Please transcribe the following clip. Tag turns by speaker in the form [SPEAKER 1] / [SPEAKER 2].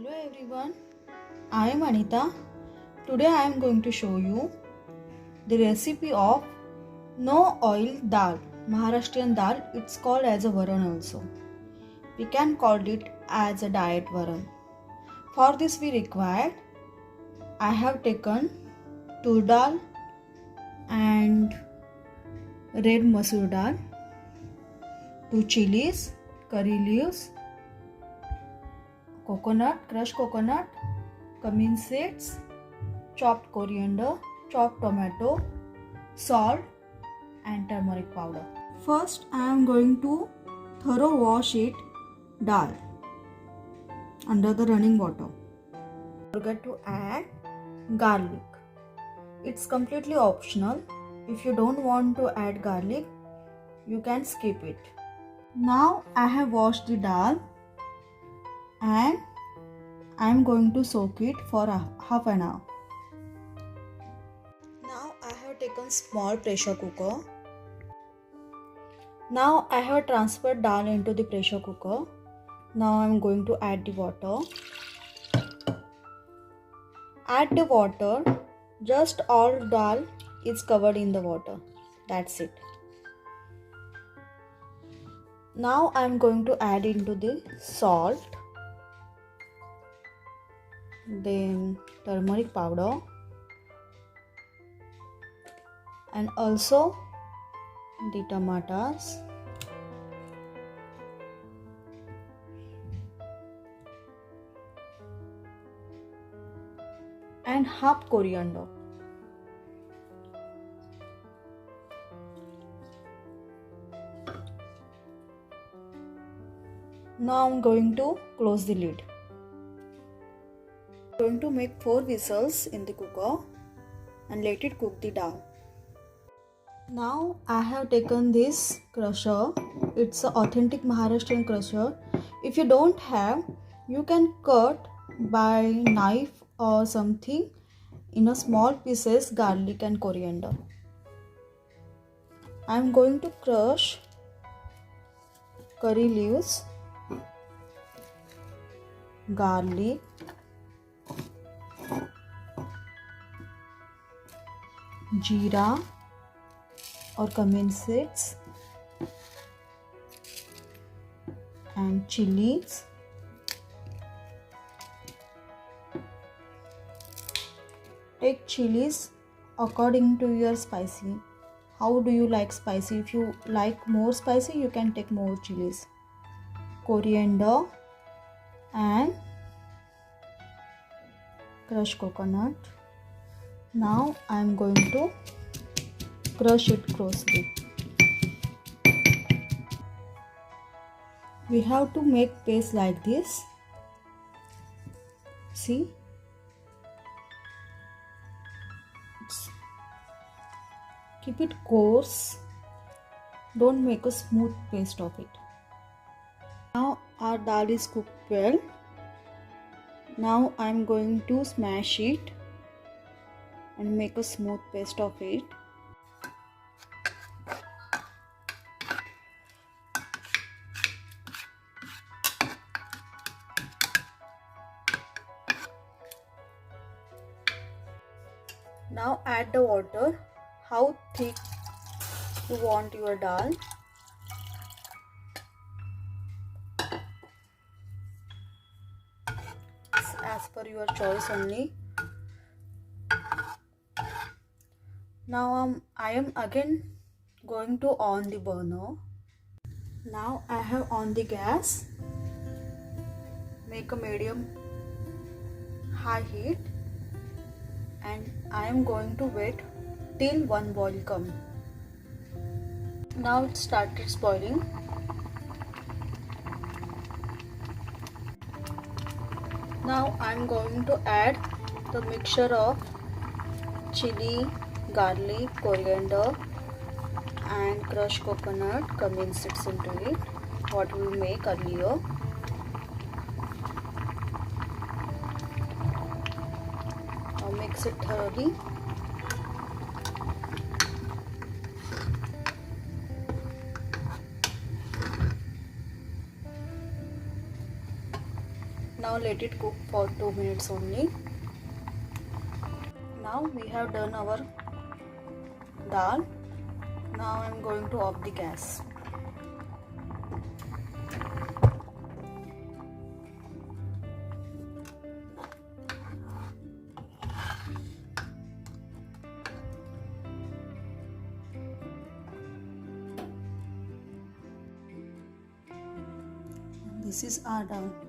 [SPEAKER 1] Hello everyone, I am Anita. Today I am going to show you the recipe of no oil dal, Maharashtrian dal. It's called as a varan also. We can call it as a diet varan. For this we required, I have taken tur dal and red masoor dal, 2 chilies, curry leaves, coconut, crushed coconut, cumin seeds, chopped coriander, chopped tomato, salt and turmeric powder. First I am going to thorough wash it dal under the running water. Forget to add garlic. It's completely optional. If you don't want to add garlic, you can skip it. Now I have washed the dal and I am going to soak it for half an hour. Now I have taken small pressure cooker. Now I have transferred dal into the pressure cooker. Now I am going to add the water. Add the water. Just all dal is covered in the water. That's it. Now I am going to add into the salt, then turmeric powder, and also the tomatoes, and half coriander. Now I am going to close the lid. I am going to make 4 whistles in the cooker and let it cook the dal. Now I have taken this crusher. It's an authentic Maharashtrian crusher. If you don't have, you can cut by knife or something in a small pieces garlic and coriander. I am going to crush curry leaves, garlic, jeera or cumin seeds, and chilies, take chilies according to your spicy. How do you like spicy? If you like more spicy, you can take more chilies, coriander and crushed coconut. Now I am going to crush it coarsely. We have to make paste like this. See? Keep it coarse. Don't make a smooth paste of it. Now our dal is cooked well. Now I am going to smash it and make a smooth paste of it. Now add the water. How thick you want your dal. It's as per your choice only. Now I am again going to on the burner. Now I have on the gas. Make a medium high heat and I am going to wait till one boil come. Now it started boiling. Now I am going to add the mixture of chili, garlic, coriander and crushed coconut, cumin seeds into it, what we make earlier. Now mix it thoroughly. Now let it cook for 2 minutes only. Now we have done our dal. Now I am going to off the gas. This is our dal.